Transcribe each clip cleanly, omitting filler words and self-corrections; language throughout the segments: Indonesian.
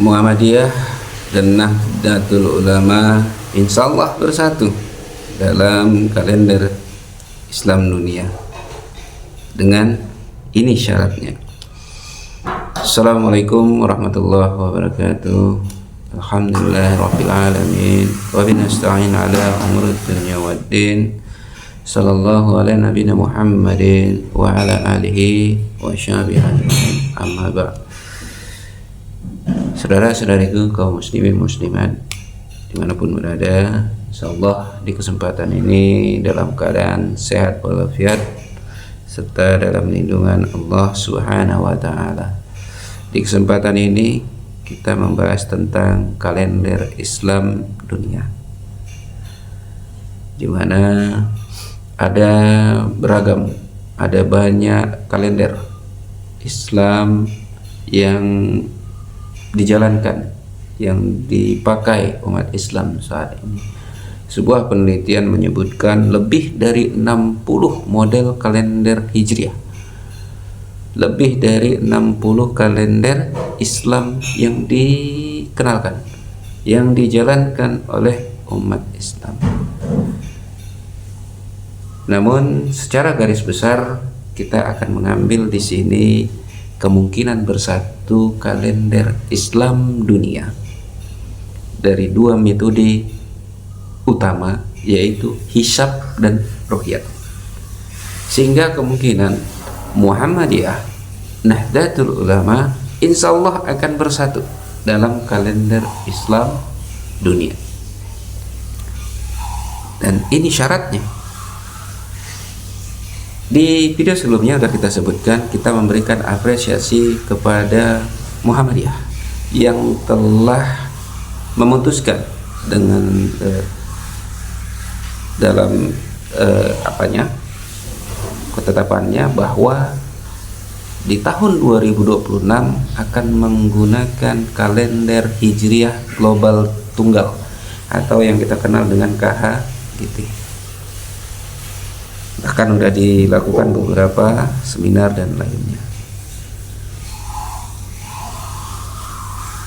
Muhammadiyah dan Nahdlatul Ulama insyaallah bersatu dalam kalender Islam dunia. Dengan ini syaratnya. Assalamualaikum warahmatullahi wabarakatuh. Alhamdulillahirabbil alamin wa binasta'in ala umuri dunya waddin. Sallallahu ala nabiyina Muhammadin wa ala alihi wa sahbihi ajma'in. Amma ba'd. Saudara-saudariku kaum muslimin muslimat dimanapun berada, insyaallah di kesempatan ini dalam keadaan sehat walafiat serta dalam lindungan Allah Subhanahu wa taala. Di kesempatan ini kita membahas tentang kalender Islam dunia, di mana ada beragam, ada banyak kalender Islam yang dijalankan, yang dipakai umat Islam saat ini. Sebuah penelitian menyebutkan lebih dari 60 model kalender Hijriah, lebih dari 60 kalender Islam yang dikenalkan, yang dijalankan oleh umat Islam. Namun secara garis besar kita akan mengambil di sini kemungkinan bersatu kalender Islam dunia dari dua metode utama, yaitu hisab dan ruqyah, sehingga kemungkinan Muhammadiyah, Nahdlatul Ulama insyaallah akan bersatu dalam kalender Islam dunia. Dan ini syaratnya. Di video sebelumnya sudah kita sebutkan, kita memberikan apresiasi kepada Muhammadiyah yang telah memutuskan dengan dalam ketetapannya bahwa di tahun 2026 akan menggunakan kalender Hijriah global tunggal atau yang kita kenal dengan KHGT. Bahkan sudah dilakukan beberapa seminar dan lainnya.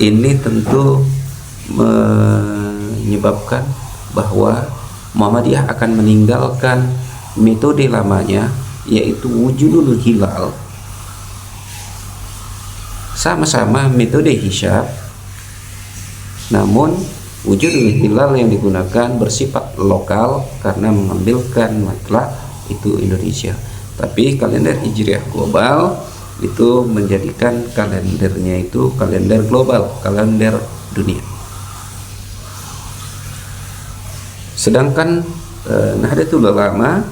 Ini tentu menyebabkan bahwa Muhammadiyah akan meninggalkan metode lamanya, yaitu wujudul hilal, sama-sama metode hisab, namun wujudul hilal yang digunakan bersifat lokal karena mengambilkan matlab itu Indonesia, tapi kalender Hijriah global itu menjadikan kalendernya itu kalender global, kalender dunia. Sedangkan Nahdlatul Ulama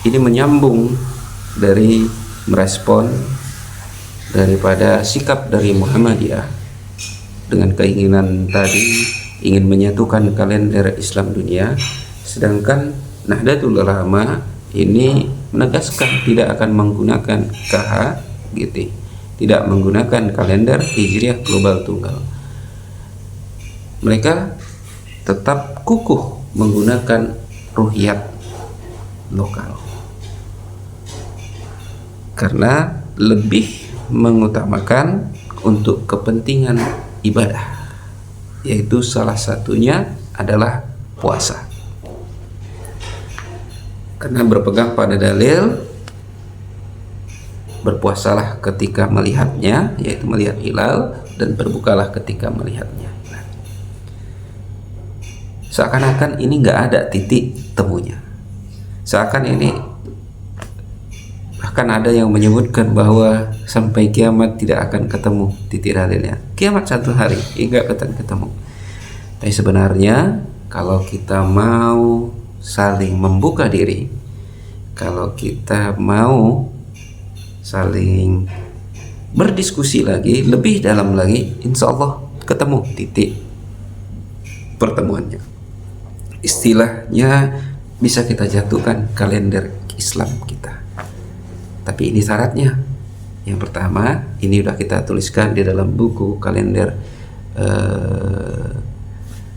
ini menyambung dari merespon daripada sikap dari Muhammadiyah dengan keinginan tadi ingin menyatukan kalender Islam dunia, sedangkan Nahdlatul Ulama ini menegaskan tidak akan menggunakan KHGT, tidak menggunakan kalender Hijriah global tunggal. Mereka tetap kukuh menggunakan ruqyah lokal karena lebih mengutamakan untuk kepentingan ibadah, yaitu salah satunya adalah puasa. Karena berpegang pada dalil berpuasalah ketika melihatnya, yaitu melihat hilal, dan berbukalah ketika melihatnya. Seakan-akan ini nggak ada titik temunya. Seakan ini, bahkan ada yang menyebutkan bahwa sampai kiamat tidak akan ketemu titik dalilnya. Kiamat satu hari nggak akan ketemu. Tapi sebenarnya kalau kita mau saling membuka diri, kalau kita mau saling berdiskusi lagi, lebih dalam lagi, insya Allah ketemu titik pertemuannya. Istilahnya bisa kita jatuhkan kalender Islam kita. Tapi ini syaratnya. Yang pertama, ini sudah kita tuliskan di dalam buku kalender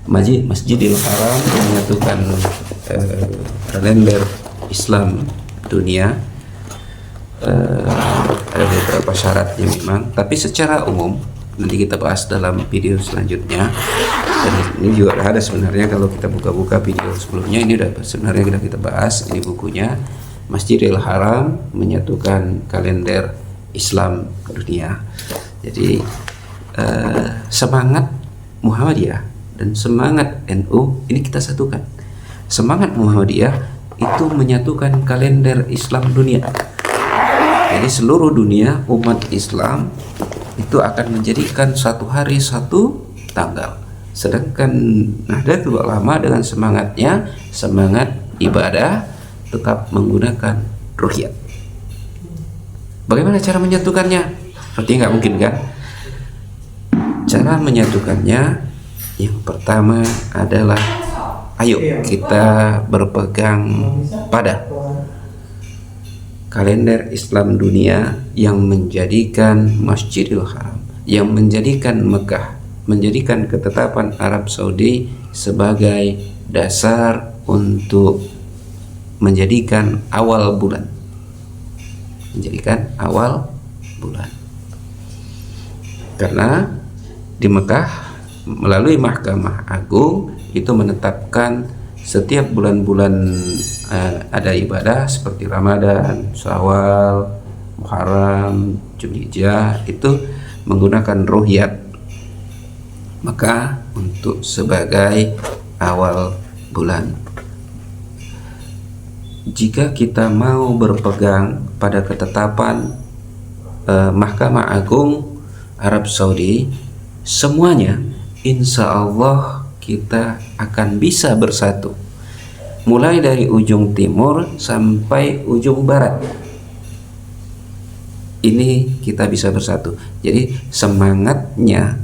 Masjidil Haram menyatukan kalender Islam dunia. Ada beberapa syaratnya memang, tapi secara umum nanti kita bahas dalam video selanjutnya. Dan ini juga ada sebenarnya, kalau kita buka-buka video sebelumnya ini udah sebenarnya kita bahas. Ini bukunya Masjidil Haram Menyatukan Kalender Islam Dunia. Jadi semangat Muhammadiyah dan semangat NU ini kita satukan. Semangat Muhammadiyah itu menyatukan kalender Islam dunia. Jadi seluruh dunia umat Islam itu akan menjadikan satu hari satu tanggal. Sedangkan Nahdlatul Ulama dengan semangatnya, semangat ibadah, tetap menggunakan ruhyat. Bagaimana cara menyatukannya? Artinya nggak mungkin kan? Cara menyatukannya yang pertama adalah ayo kita berpegang pada kalender Islam dunia yang menjadikan Masjidil Haram, yang menjadikan Mekah, menjadikan ketetapan Arab Saudi sebagai dasar untuk menjadikan awal bulan. Menjadikan awal bulan. Karena di Mekah melalui Mahkamah Agung itu menetapkan setiap bulan-bulan ada ibadah seperti Ramadan, Syawal, Muharram, Dzulhijjah itu menggunakan ruhyat Mekah untuk sebagai awal bulan. Jika kita mau berpegang pada ketetapan Mahkamah Agung Arab Saudi, semuanya insya Allah kita akan bisa bersatu, mulai dari ujung timur sampai ujung barat. Ini kita bisa bersatu. Jadi semangatnya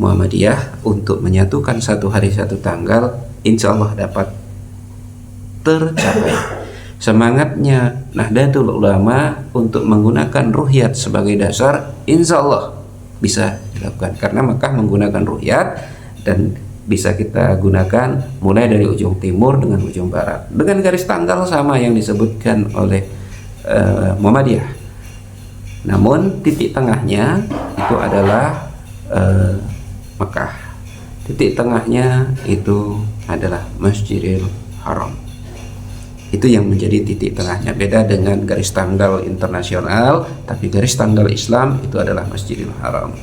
Muhammadiyah untuk menyatukan satu hari satu tanggal insya Allah dapat tercapai. Semangatnya Nahdlatul Ulama untuk menggunakan ruhyat sebagai dasar insya Allah bisa dilakukan, karena Mekah menggunakan ruhyat dan bisa kita gunakan mulai dari ujung timur dengan ujung barat dengan garis tanggal sama yang disebutkan oleh Muhammadiyah. Namun titik tengahnya itu adalah Mekah. Titik tengahnya itu adalah Masjidil Haram. Itu yang menjadi titik tengahnya. Beda dengan garis tanggal internasional, tapi garis tanggal Islam itu adalah Masjidil Haram.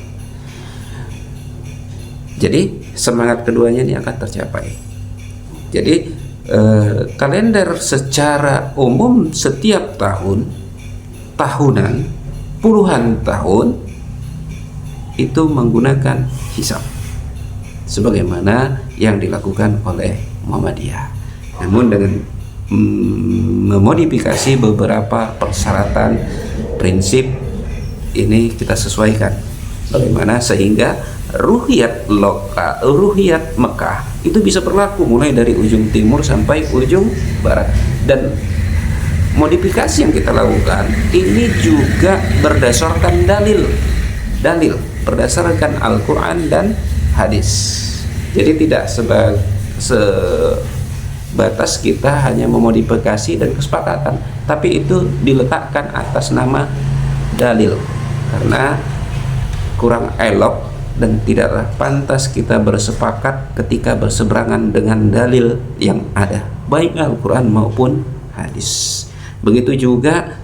Jadi semangat keduanya ini akan tercapai. Jadi kalender secara umum setiap tahun, tahunan, puluhan tahun itu menggunakan hisab sebagaimana yang dilakukan oleh Muhammadiyah. Namun dengan memodifikasi beberapa persyaratan prinsip ini kita sesuaikan bagaimana sehingga ruhyat Mekah itu bisa berlaku mulai dari ujung timur sampai ujung barat. Dan modifikasi yang kita lakukan ini juga berdasarkan dalil berdasarkan Al-Quran dan hadis. Jadi tidak sebatas kita hanya memodifikasi dan kesepakatan, tapi itu diletakkan atas nama dalil, karena kurang elok dan tidaklah pantas kita bersepakat ketika berseberangan dengan dalil yang ada, baik Al-Quran maupun hadis. Begitu juga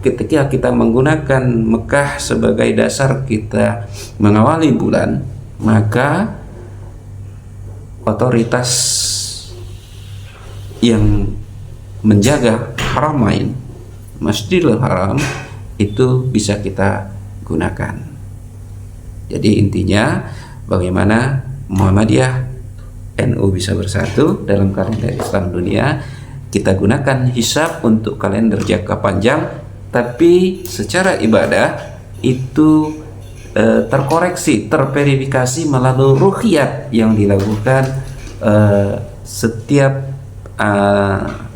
ketika kita menggunakan Mekah sebagai dasar kita mengawali bulan, maka otoritas yang menjaga Haramain, Masjidil Haram itu bisa kita gunakan. Jadi intinya bagaimana Muhammadiyah NU bisa bersatu dalam kalender Islam dunia. Kita gunakan hisab untuk kalender jangka panjang, tapi secara ibadah itu terkoreksi, terverifikasi melalui ruhyat yang dilakukan setiap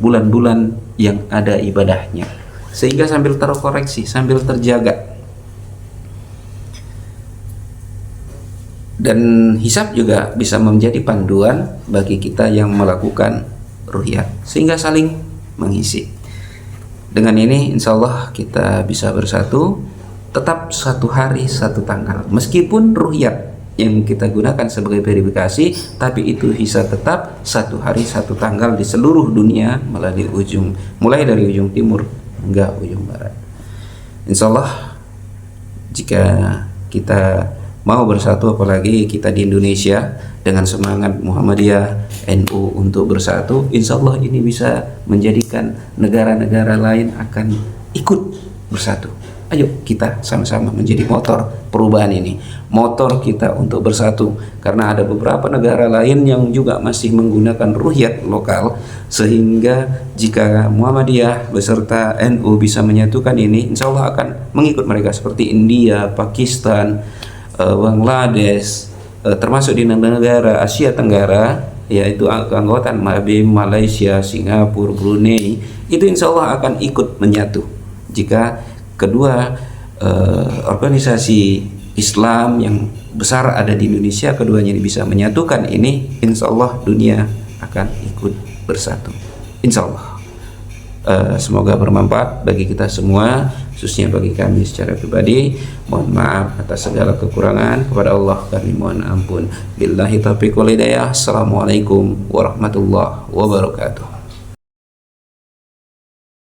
bulan-bulan yang ada ibadahnya, sehingga sambil terkoreksi, sambil terjaga. Dan hisab juga bisa menjadi panduan bagi kita yang melakukan ruhyat, sehingga saling mengisi. Dengan ini insya Allah kita bisa bersatu tetap satu hari satu tanggal, meskipun ruhyat yang kita gunakan sebagai verifikasi, tapi itu bisa tetap satu hari satu tanggal di seluruh dunia, mulai dari ujung timur hingga ujung barat. Insya Allah, jika kita mau bersatu, apalagi kita di Indonesia dengan semangat Muhammadiyah NU untuk bersatu, insya Allah ini bisa menjadikan negara-negara lain akan ikut bersatu. Ayo kita sama-sama menjadi motor perubahan ini, motor kita untuk bersatu, karena ada beberapa negara lain yang juga masih menggunakan ruhyat lokal, sehingga jika Muhammadiyah beserta NU bisa menyatukan ini, insya Allah akan mengikut mereka, seperti India, Pakistan, Bangladesh, termasuk di negara Asia Tenggara, yaitu anggota Malaysia, Singapura, Brunei, itu insya Allah akan ikut menyatu jika kedua organisasi Islam yang besar ada di Indonesia, keduanya ini bisa menyatukan ini, insya Allah dunia akan ikut bersatu, insya Allah. Semoga bermanfaat bagi kita semua, khususnya bagi kami secara pribadi. Mohon maaf atas segala kekurangan, kepada Allah kami mohon ampun. Billahi taufiq wal hidayah. Assalamualaikum warahmatullahi wabarakatuh.